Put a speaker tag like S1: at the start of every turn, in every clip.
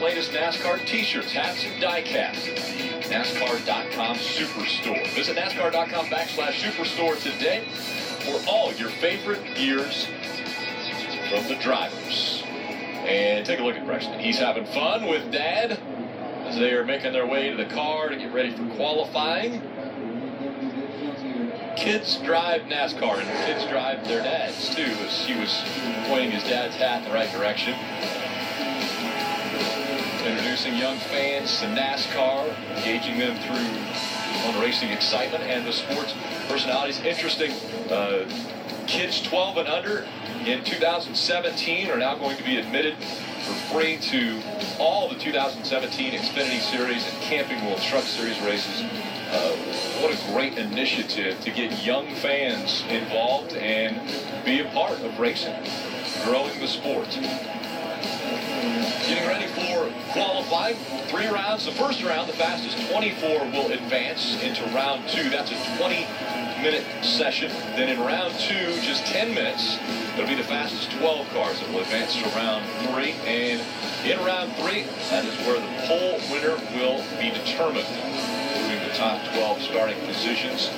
S1: latest NASCAR t-shirts, hats, and die-casts at the NASCAR.com Superstore. Visit NASCAR.com/Superstore today for all your favorite gears from the drivers. And take a look at Preston. He's having fun with Dad as they are making their way to the car to get ready for qualifying. Kids drive NASCAR, and kids drive their dads, too, as he was pointing his dad's hat in the right direction. Introducing young fans to NASCAR, engaging them through fun racing excitement and the sports personalities. Interesting, kids 12 and under in 2017 are now going to be admitted for free to all the 2017 Xfinity Series and Camping World Truck Series races. What a great initiative to get young fans involved and be a part of racing, growing the sport. Getting ready for qualifying. 3 rounds. The first round, the fastest 24 will advance into round 2. That's a 20-minute session. Then in round 2, just 10 minutes, it'll be the fastest 12 cars that will advance to round 3. And in round 3, that is where the pole winner will be determined, moving the top 12 starting positions.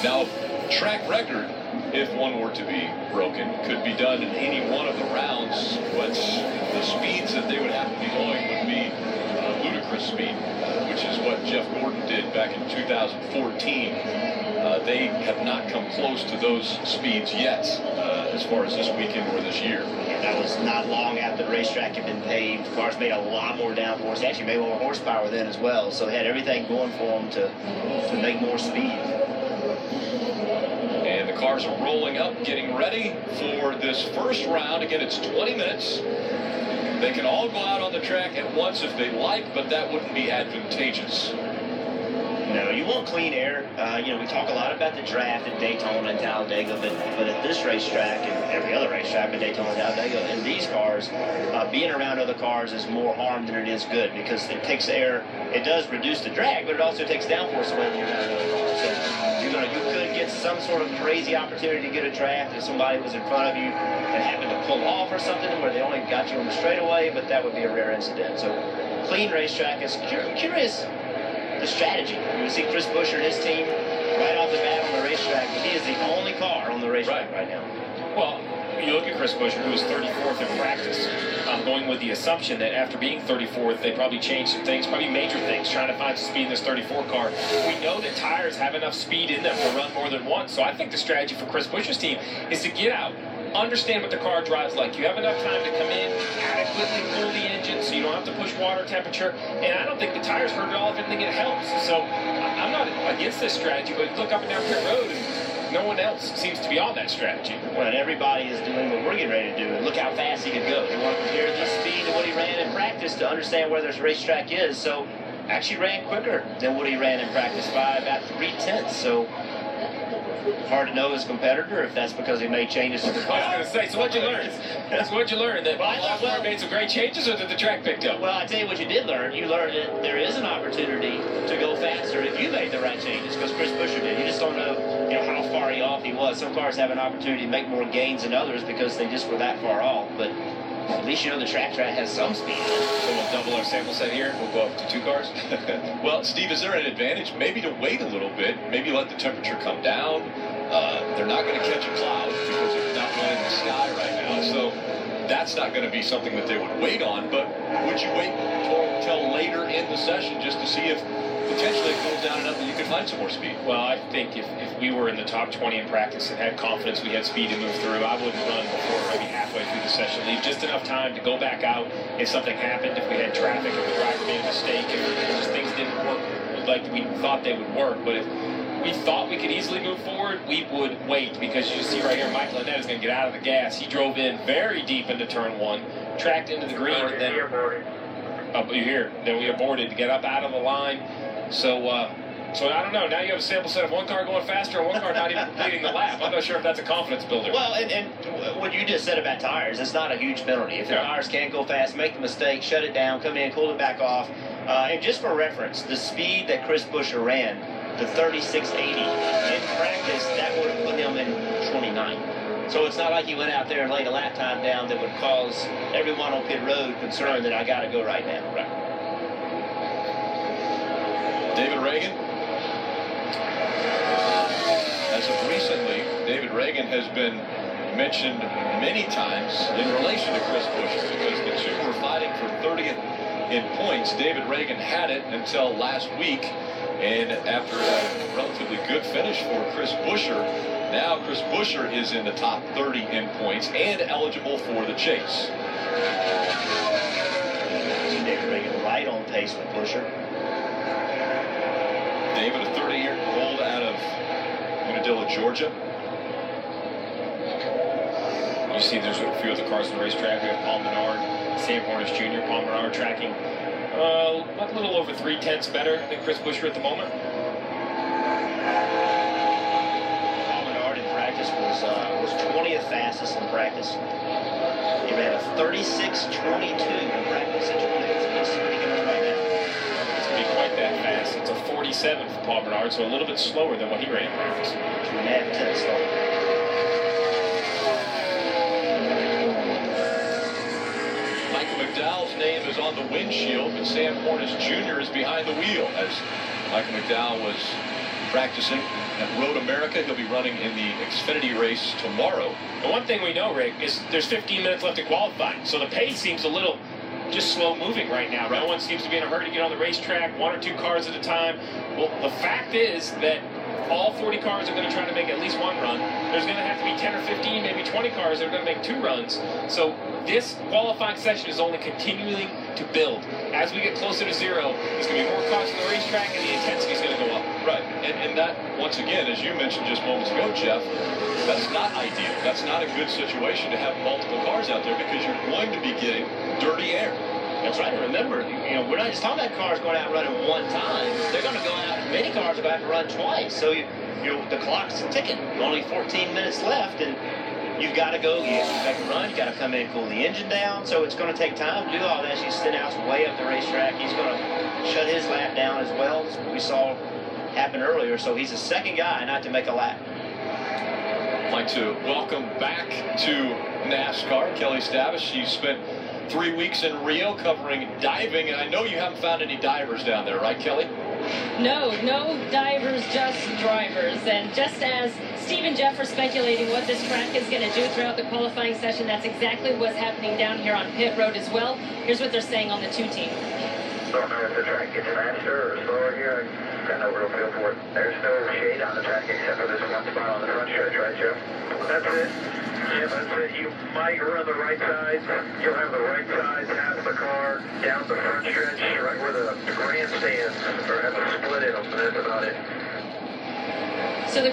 S1: Now, track record, if one were to be broken, could be done in any one of the rounds, but the speeds that they would have to be going would be ludicrous speed, which is what Jeff Gordon did back in 2014. They have not come close to those speeds yet, as far as this weekend or this year.
S2: Yeah, that was not long after the racetrack had been paved. The cars made a lot more downforce. They actually made more horsepower then as well, so they had everything going for them to make more speed.
S1: And the cars are rolling up, getting ready for this first round. Again, it's 20 minutes. They can all go out on the track at once if they like, but that wouldn't be advantageous.
S2: No, you want clean air. We talk a lot about the draft at Daytona and Talladega, but at this racetrack and every other racetrack at Daytona and Talladega, in these cars, being around other cars is more harm than it is good because it takes air. It does reduce the drag, but it also takes downforce away when you're around other cars. So you could get some sort of crazy opportunity to get a draft if somebody was in front of you and happened to pull off or something where they only got you on the straightaway, but that would be a rare incident. So clean racetrack is curious. The strategy. You see Chris Buescher and his team right off the bat on the racetrack, but he is the only car on the racetrack right now.
S3: Well, you look at Chris Buescher, who was 34th in practice. I'm going with the assumption that after being 34th, they probably changed some things, probably major things, trying to find some speed in this 34 car. We know that tires have enough speed in them to run more than once, so I think the strategy for Chris Buescher's team is to get out, understand what the car drives like. You have enough time to come in, adequately cool the engine so you don't have to push water temperature, and I don't think the tires hurt at all. If anything, it helps. So I'm not against this strategy, but look up and down pit road, and no one else seems to be on that strategy.
S2: Well, and everybody is doing what we're getting ready to do, and look how fast he could go. You want to compare this speed to what he ran in practice to understand where this racetrack is. So actually ran quicker than what he ran in practice by about 3/10. So hard to know his competitor if that's because he made changes to the car.
S3: I was going to say, so what'd you learn? That's what you learned, that Lochner made some great changes, or that the track picked up?
S2: Well, I tell you what you did learn. You learned that there is an opportunity to go faster if you made the right changes, because Chris Buescher did. You just don't know, how far off he was. Some cars have an opportunity to make more gains than others because they just were that far off. But at least the track has some speed.
S3: So we'll double our sample set here. We'll go up to 2 cars.
S1: Well, Steve, is there an advantage maybe to wait a little bit, maybe let the temperature come down? They're not going to catch a cloud because it's not really in the sky right now. So that's not going to be something that they would wait on. But would you wait until later in the session just to see if potentially it goes down enough that you could find some more speed?
S3: Well, I think if we were in the top 20 in practice and had confidence we had speed to move through, I wouldn't run before maybe halfway through the session. Leave just enough time to go back out if something happened, if we had traffic, if the driver made a mistake, if just things didn't work like we thought they would work. But if we thought we could easily move forward, we would wait, because you see right here, Michael Annett is going to get out of the gas. He drove in very deep into turn 1, tracked into the green, and then then we aborted to get up out of the line. So I don't know. Now you have a sample set of one car going faster and one car not even completing the lap. I'm not sure if that's a confidence builder.
S2: Well, and what you just said about tires, it's not a huge penalty. If the tires can't go fast, make the mistake, shut it down, come in, cool it back off. And just for reference, the speed that Chris Buescher ran, the 3680, in practice, that would have put him in 29th. So it's not like he went out there and laid a lap time down that would cause everyone on pit road concerned that I got to go right now.
S3: Right.
S1: David Ragan. As of recently, David Ragan has been mentioned many times in relation to Chris Buescher because the two were fighting for 30th in points. David Ragan had it until last week, and after a relatively good finish for Chris Buescher, now Chris Buescher is in the top 30 in points and eligible for the chase.
S2: David Ragan right on pace with Buescher.
S1: David, a 30-year-old out of Unadilla, Georgia.
S3: You see there's a few of the cars on the racetrack. We have Paul Menard, Sam Hornish Jr. Paul Menard tracking a little over 3/10 better than Chris Buescher at the moment.
S2: Paul Menard in practice was 20th fastest in practice. He ran a 36.22 in practice. He's pretty good right now.
S3: It's going to be quite that fast. It's a 47 for Paul Menard, so a little bit slower than what he ran in practice.
S2: 2.5 tenths slower.
S1: McDowell's name is on the windshield, but Sam Hornish Jr. is behind the wheel as Michael McDowell was practicing at Road America. He'll be running in the Xfinity race tomorrow.
S3: The one thing we know, Rick, is there's 15 minutes left to qualify, so the pace seems a little just slow moving right now. No one seems to be in a hurry to get on the racetrack, 1 or 2 cars at a time. Well, the fact is that all 40 cars are going to try to make at least one run. There's going to have to be 10 or 15, maybe 20 cars that are going to make 2 runs. So this qualifying session is only continuing to build. As we get closer to 0, there's going to be more cars on the racetrack and the intensity is going to go up.
S1: Right, and that, once again, as you mentioned just moments ago, Jeff, that's not ideal. That's not a good situation to have multiple cars out there because you're going to be getting dirty air.
S2: That's right. Remember, we're not just talking about cars going out and running one time. They're going to go out, and many cars are going to have to run twice. So the clock's ticking. Only 14 minutes left, and you've got to go. You got to run. You got to come in and cool the engine down. So it's going to take time to do all that. Stenhouse's way up the racetrack. He's going to shut his lap down as well, as we saw happen earlier. So he's the second guy not to make a lap.
S1: I'd like to welcome back to NASCAR Kelly Stavish. She spent 3 weeks in Rio covering diving, and I know you haven't found any divers down there, right, Kelly?
S4: No divers, just drivers. And just as Steve and Jeff are speculating what this track is going to do throughout the qualifying session, that's exactly what's happening down here on pit road as well. Here's what they're saying on the 2 team.
S5: Don't know if the track gets faster or slower here. I got no real feel for it. There's no shade on the track except for this one spot on the front stretch, right, Jeff? That's it. Yeah, that's it. You might run the right side. You'll have the right side half the car down the front stretch, right where the grandstands are, have a split in them, and that's about it.